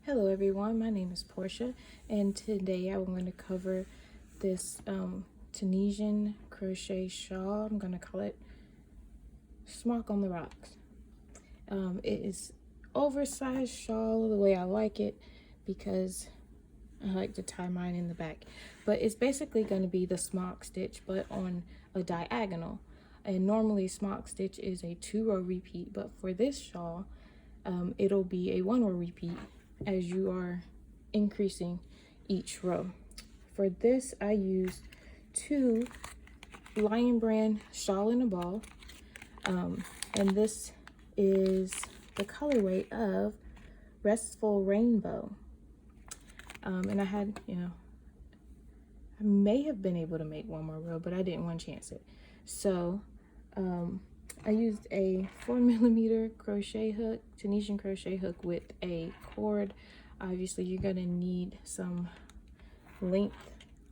Hello everyone, my name is Portia, and today I'm going to cover this Tunisian crochet shawl. I'm going to call it Smock on the Rocks. It is oversized shawl the way I like it because I like to tie mine in the back. But it's basically going to be the smock stitch but on a diagonal. And normally smock stitch is a 2-row repeat, but for this shawl it'll be a 1-row repeat as you are increasing each row. For this I used 2 Lion Brand Shawl in a Ball, and this is the colorway of Restful Rainbow. And I had, I may have been able to make 1 more row, but I didn't want to chance it. So I used a 4mm crochet hook, Tunisian crochet hook with a cord. Obviously you're gonna need some length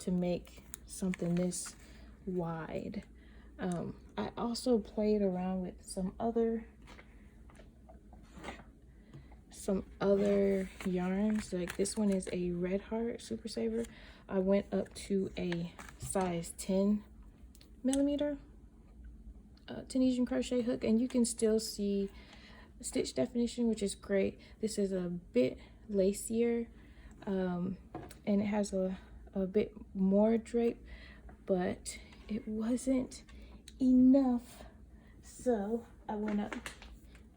to make something this wide. I also played around with some other yarns. Like this one is a Red Heart Super Saver. I went up to a size 10mm Tunisian crochet hook, and you can still see stitch definition, which is great. This is a bit lacier, and it has a bit more drape, but it wasn't enough, so I went up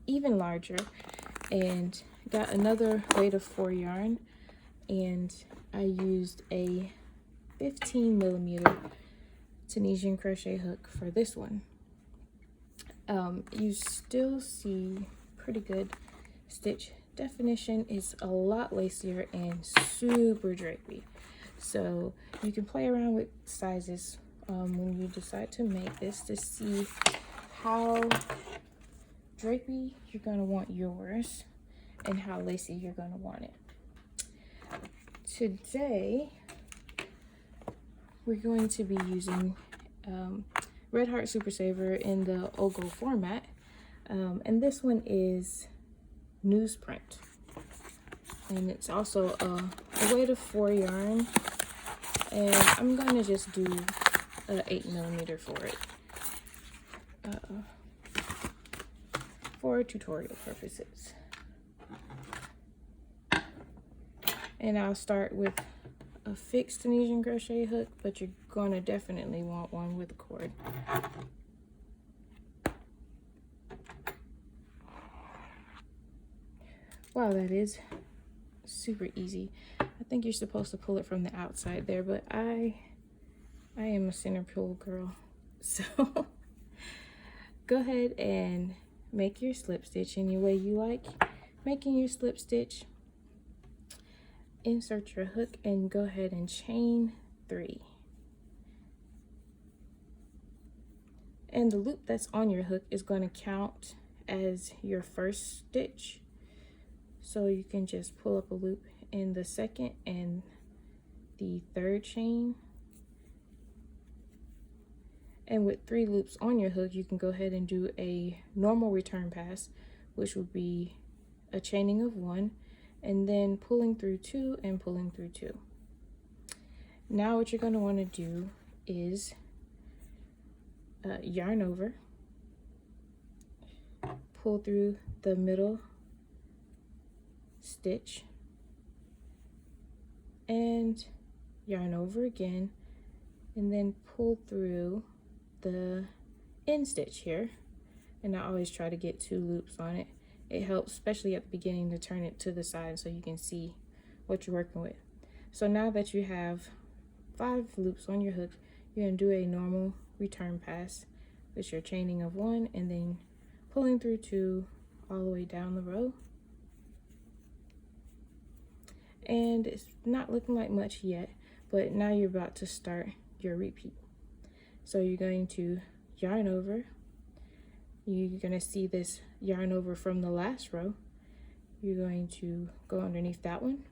even larger and got another weight of 4 yarn, and I used a 15mm Tunisian crochet hook for this one. You still see pretty good stitch definition. Is a lot lacier and super drapey, so you can play around with sizes when you decide to make this to see how drapey you're gonna want yours and how lacy you're gonna want it. Today we're going to be using Red Heart Super Saver in the Ogo format, and this one is newsprint, and it's also a weight of 4 yarn, and I'm gonna just do 8mm for it for tutorial purposes. And I'll start with a fixed Tunisian crochet hook, but you're gonna definitely want one with a cord. Wow, that is super easy. I think you're supposed to pull it from the outside there, but I am a center pull girl. So go ahead and make your slip stitch any way you like making your slip stitch. Insert your hook and go ahead and chain 3. And the loop that's on your hook is going to count as your first stitch. So you can just pull up a loop in the second and the third chain. And with 3 loops on your hook, you can go ahead and do a normal return pass, which would be a chaining of 1, and then pulling through 2 and pulling through 2. Now what you're going to want to do is yarn over, pull through the middle stitch, and yarn over again, and then pull through the end stitch here. And I always try to get 2 loops on it. It helps, especially at the beginning, to turn it to the side so you can see what you're working with. So now that you have 5 loops on your hook, you're going to do a normal return pass with your chaining of 1 and then pulling through 2 all the way down the row. And it's not looking like much yet, but now you're about to start your repeat. So you're going to yarn over. You're going to see this yarn over from the last row. You're going to go underneath that one,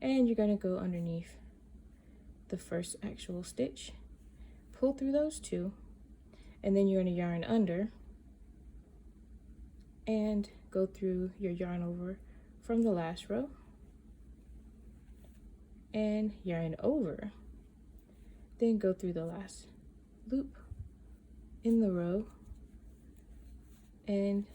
and you're going to go underneath the first actual stitch, pull through those 2, and then you're going to yarn under and go through your yarn over from the last row, and yarn over. Then go through the last loop in the row and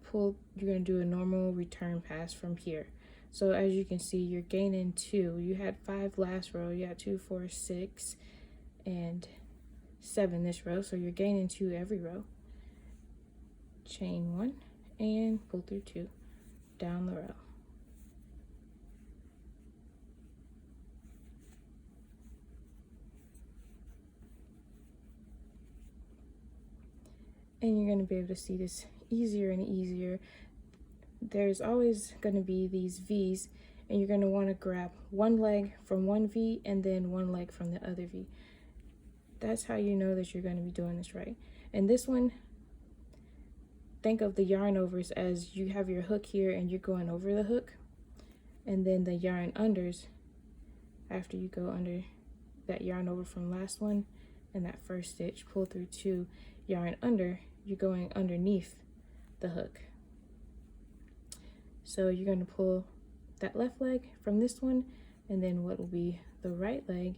pull. You're going to do a normal return pass from here. So as you can see, you're gaining 2. You had 5 last row. You had 2, 4, 6, and 7 this row. So you're gaining 2 every row. Chain 1 and pull through 2 down the row. And you're going to be able to see this easier and easier. There's always going to be these V's, and you're going to want to grab one leg from one V and then one leg from the other V. That's how you know that you're going to be doing this right. And this one, think of the yarn overs as you have your hook here and you're going over the hook, and then the yarn unders after you go under that yarn over from last one and that first stitch, pull through 2, yarn under, you're going underneath the hook. So you're going to pull that left leg from this one, and then what will be the right leg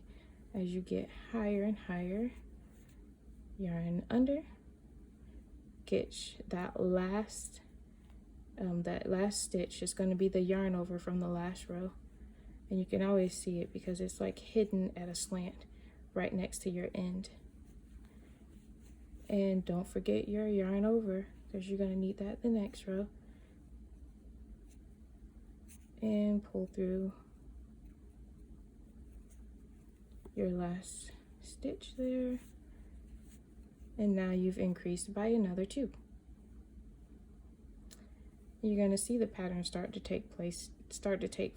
as you get higher and higher, yarn under, get that last stitch is going to be the yarn over from the last row, and you can always see it because it's like hidden at a slant right next to your end. And don't forget your yarn over because you're going to need that the next row. And pull through your last stitch there. And now you've increased by another 2. You're going to see the pattern start to take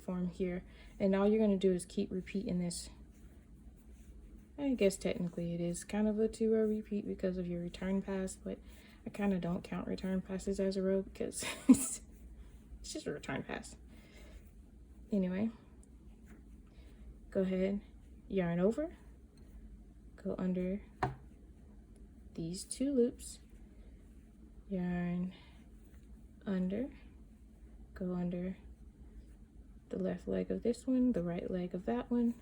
form here. And all you're going to do is keep repeating this. I guess technically it is kind of a 2-row repeat because of your return pass, but I kind of don't count return passes as a row because it's just a return pass. Anyway, go ahead, yarn over, go under these 2 loops, yarn under, go under the left leg of this one, the right leg of that one,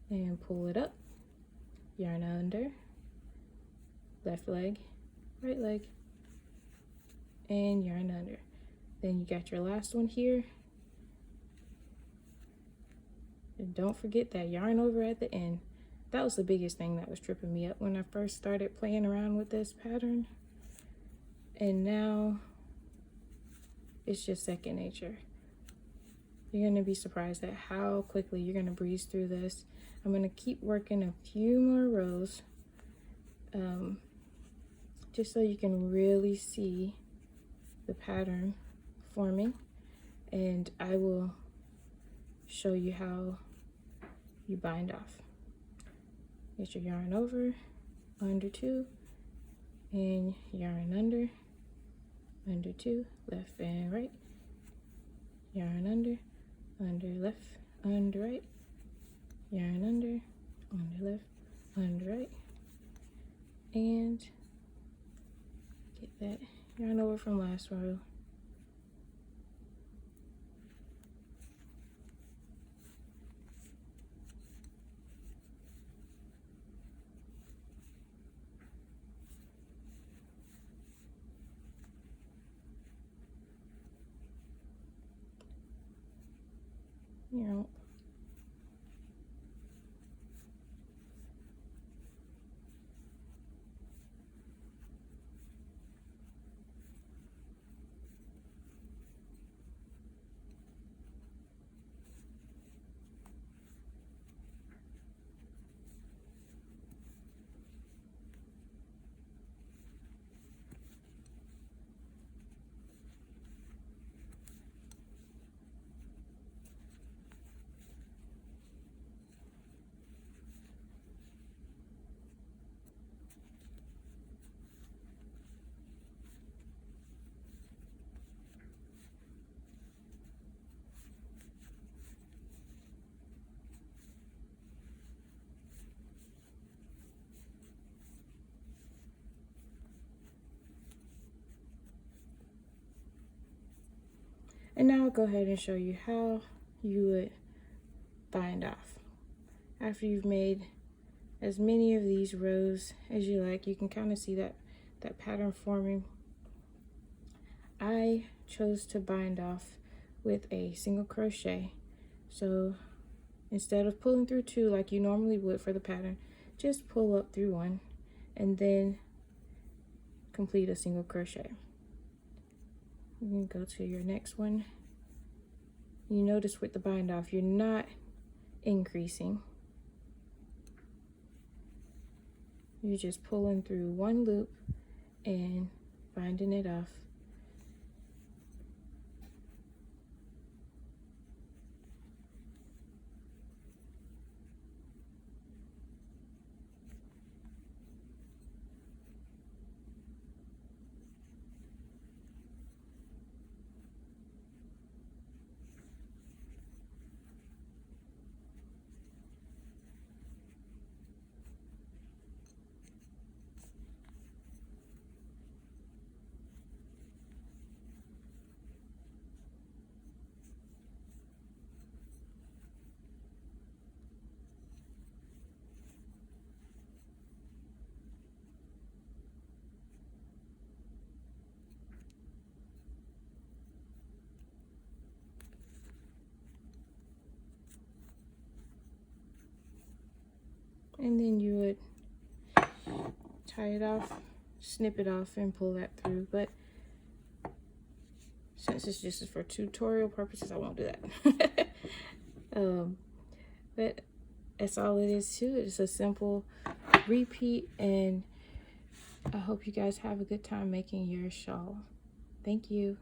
and pull it up, yarn under, left leg, right leg, and yarn under. Then you got your last one here. And don't forget that yarn over at the end. That was the biggest thing that was tripping me up when I first started playing around with this pattern. And now it's just second nature. You're going to be surprised at how quickly you're going to breeze through this. I'm going to keep working a few more rows just so you can really see the pattern forming, and I will show you how you bind off. Get your yarn over, under 2, and yarn under 2, left and right, yarn under left, under right, yarn under left, under right, and get that yarn over from last row. Yeah. And now I'll go ahead and show you how you would bind off. After you've made as many of these rows as you like, you can kind of see that pattern forming. I chose to bind off with a single crochet. So instead of pulling through 2 like you normally would for the pattern, just pull up through 1 and then complete a single crochet. You can go to your next one. You notice with the bind off, you're not increasing. You're just pulling through 1 loop and binding it off. And then you would tie it off, snip it off, and pull that through. But since it's just for tutorial purposes, I won't do that. But that's all it is to it. It's a simple repeat, and I hope you guys have a good time making your shawl. Thank you.